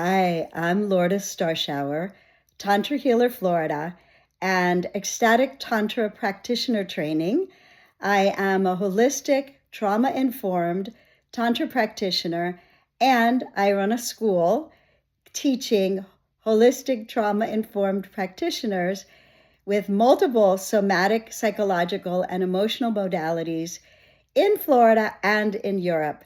Hi, I'm Lourdes Starshower, Tantra Healer, Florida, and ecstatic Tantra practitioner training. I am a holistic, trauma-informed Tantra practitioner, and I run a school teaching holistic, trauma-informed practitioners with multiple somatic, psychological, and emotional modalities in Florida and in Europe.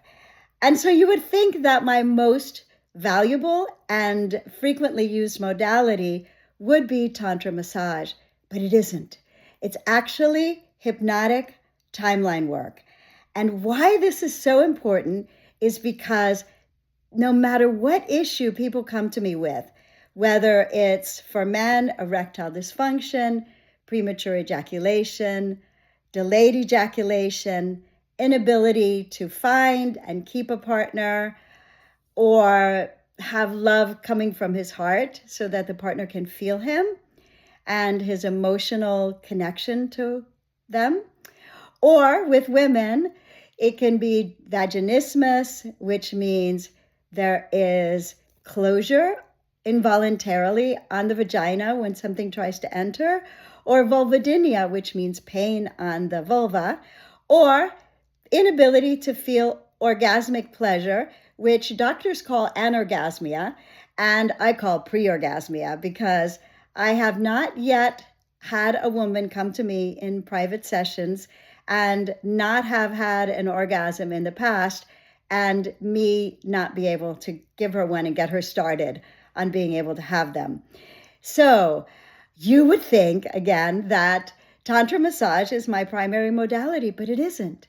And so you would think that my most valuable and frequently used modality would be Tantra Massage, but it isn't. It's actually hypnotic timeline work. And why this is so important is because no matter what issue people come to me with, whether it's for men, erectile dysfunction, premature ejaculation, delayed ejaculation, inability to find and keep a partner, or have love coming from his heart so that the partner can feel him and his emotional connection to them. Or with women, it can be vaginismus, which means there is closure involuntarily on the vagina when something tries to enter, or vulvodynia, which means pain on the vulva, or inability to feel orgasmic pleasure, which doctors call anorgasmia, and I call pre-orgasmia, because I have not yet had a woman come to me in private sessions and not have had an orgasm in the past, and me not be able to give her one and get her started on being able to have them. So you would think, again, that Tantra Massage is my primary modality, but it isn't.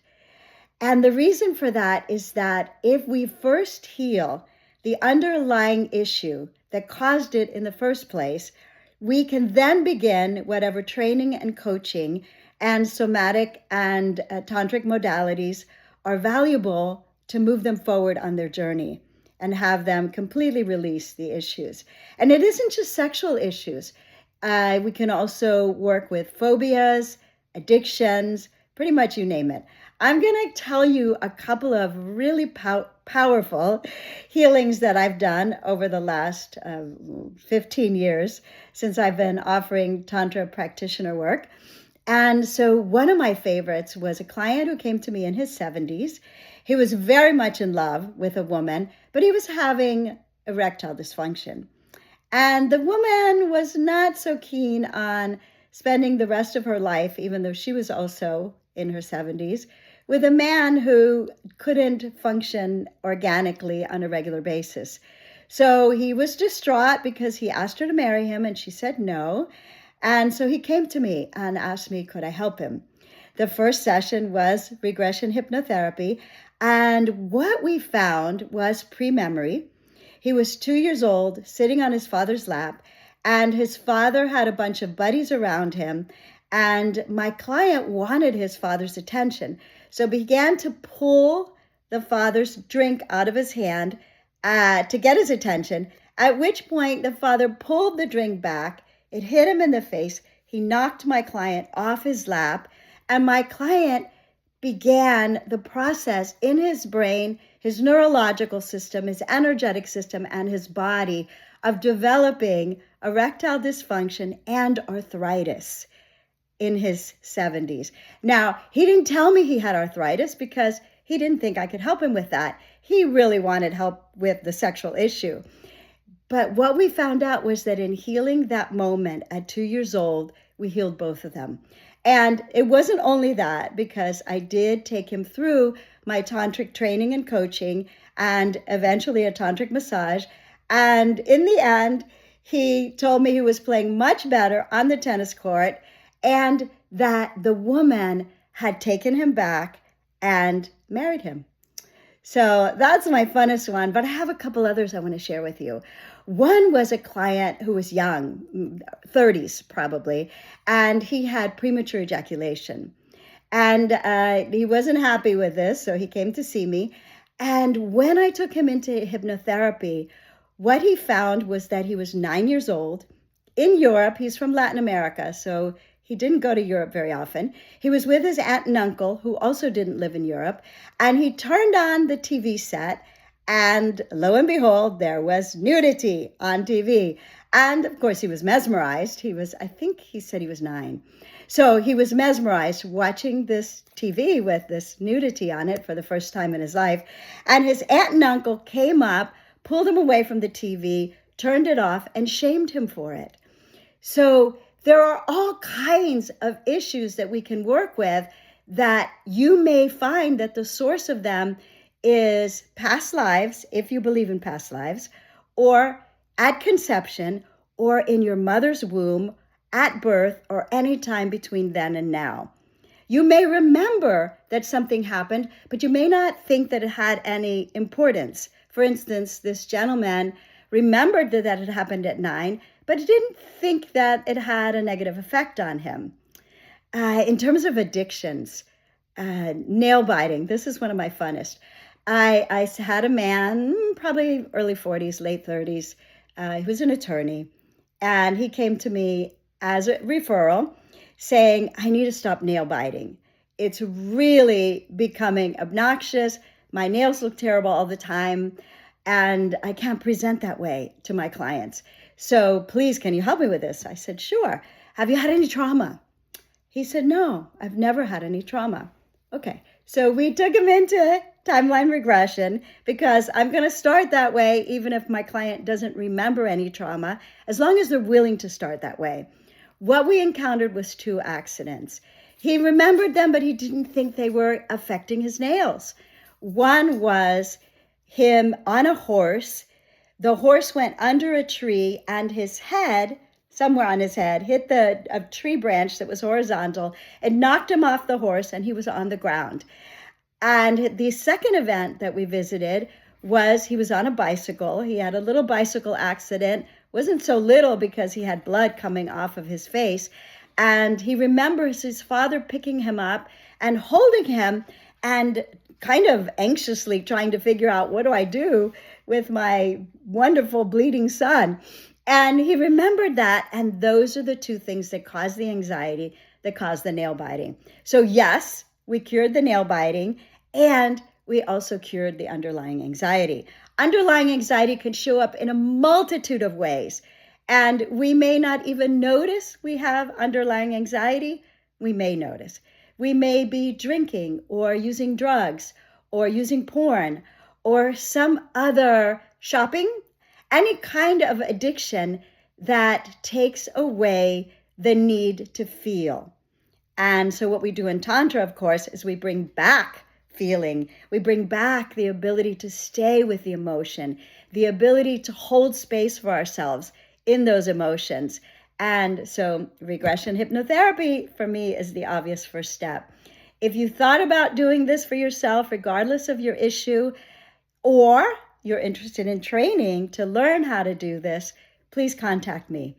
And the reason for that is that if we first heal the underlying issue that caused it in the first place, we can then begin whatever training and coaching and somatic and tantric modalities are valuable to move them forward on their journey and have them completely release the issues. And it isn't just sexual issues. We can also work with phobias, addictions, pretty much you name it. I'm going to tell you a couple of really powerful healings that I've done over the last 15 years since I've been offering Tantra practitioner work. And so one of my favorites was a client who came to me in his 70s. He was very much in love with a woman, but he was having erectile dysfunction. And the woman was not so keen on spending the rest of her life, even though she was also in her 70s, with a man who couldn't function organically on a regular basis. So he was distraught because he asked her to marry him and she said no. And so he came to me and asked me, could I help him? The first session was regression hypnotherapy. And what we found was pre-memory. He was 2 years old, sitting on his father's lap, and his father had a bunch of buddies around him. And my client wanted his father's attention, so began to pull the father's drink out of his hand to get his attention, at which point the father pulled the drink back. It hit him in the face. He knocked my client off his lap, and my client began the process in his brain, his neurological system, his energetic system, and his body of developing erectile dysfunction and arthritis in his 70s. Now, he didn't tell me he had arthritis because he didn't think I could help him with that. He really wanted help with the sexual issue. But what we found out was that in healing that moment at 2 years old, we healed both of them. And it wasn't only that, because I did take him through my tantric training and coaching and eventually a tantric massage. And in the end, he told me he was playing much better on the tennis court and that the woman had taken him back and married him. So that's my funnest one, but I have a couple others I want to share with you. One was a client who was young, 30s probably, and he had premature ejaculation. And he wasn't happy with this, so he came to see me. And when I took him into hypnotherapy, what he found was that he was 9 years old in Europe. He's from Latin America, so he didn't go to Europe very often. He was with his aunt and uncle, who also didn't live in Europe, and he turned on the TV set, And lo and behold, there was nudity on TV. And of course, he was mesmerized. I think he said he was 9. So he was mesmerized watching this TV with this nudity on it for the first time in his life. And his aunt and uncle came up, pulled him away from the TV, turned it off, and shamed him for it. So there are all kinds of issues that we can work with that you may find that the source of them is past lives, if you believe in past lives, or at conception, or in your mother's womb, at birth, or any time between then and now. You may remember that something happened, but you may not think that it had any importance. For instance, this gentleman remembered that it happened at 9, but he didn't think that it had a negative effect on him. In terms of addictions, nail biting, this is one of my funnest. I had a man, probably early 40s, late 30s. He was an attorney, and he came to me as a referral saying, I need to stop nail biting. It's really becoming obnoxious. My nails look terrible all the time, and I can't present that way to my clients. So please, can you help me with this? I said, sure. Have you had any trauma? He said, no, I've never had any trauma. Okay, so we took him into timeline regression because I'm going to start that way, even if my client doesn't remember any trauma, as long as they're willing to start that way. What we encountered was 2 accidents. He remembered them, but he didn't think they were affecting his nails. One was him on a horse. The horse went under a tree, and his head, somewhere on his head, hit a tree branch that was horizontal and knocked him off the horse, and he was on the ground. And the second event that we visited was he was on a bicycle. He had a little bicycle accident. Wasn't so little because he had blood coming off of his face. And he remembers his father picking him up and holding him and kind of anxiously trying to figure out, what do I do with my wonderful bleeding son? And he remembered that. And those are the 2 things that cause the anxiety, that cause the nail biting. So yes, we cured the nail biting, and we also cured the underlying anxiety. Underlying anxiety can show up in a multitude of ways, and we may not even notice we have underlying anxiety. We may notice. We may be drinking or using drugs or using porn or some other shopping, any kind of addiction that takes away the need to feel. And so what we do in Tantra, of course, is we bring back feeling. We bring back the ability to stay with the emotion, the ability to hold space for ourselves in those emotions. And so regression hypnotherapy for me is the obvious first step. If you thought about doing this for yourself, regardless of your issue, or you're interested in training to learn how to do this, please contact me.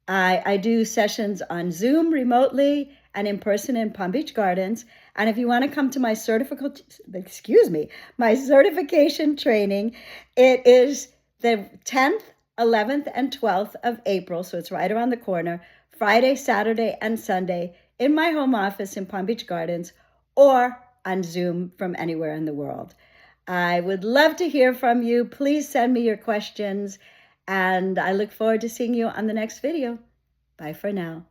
I do sessions on Zoom remotely and in person in Palm Beach Gardens. And if you want to come to my certification training, it is the 10th, 11th, and 12th of April. So it's right around the corner, Friday, Saturday, and Sunday in my home office in Palm Beach Gardens, or on Zoom from anywhere in the world. I would love to hear from you. Please send me your questions, and I look forward to seeing you on the next video. Bye for now.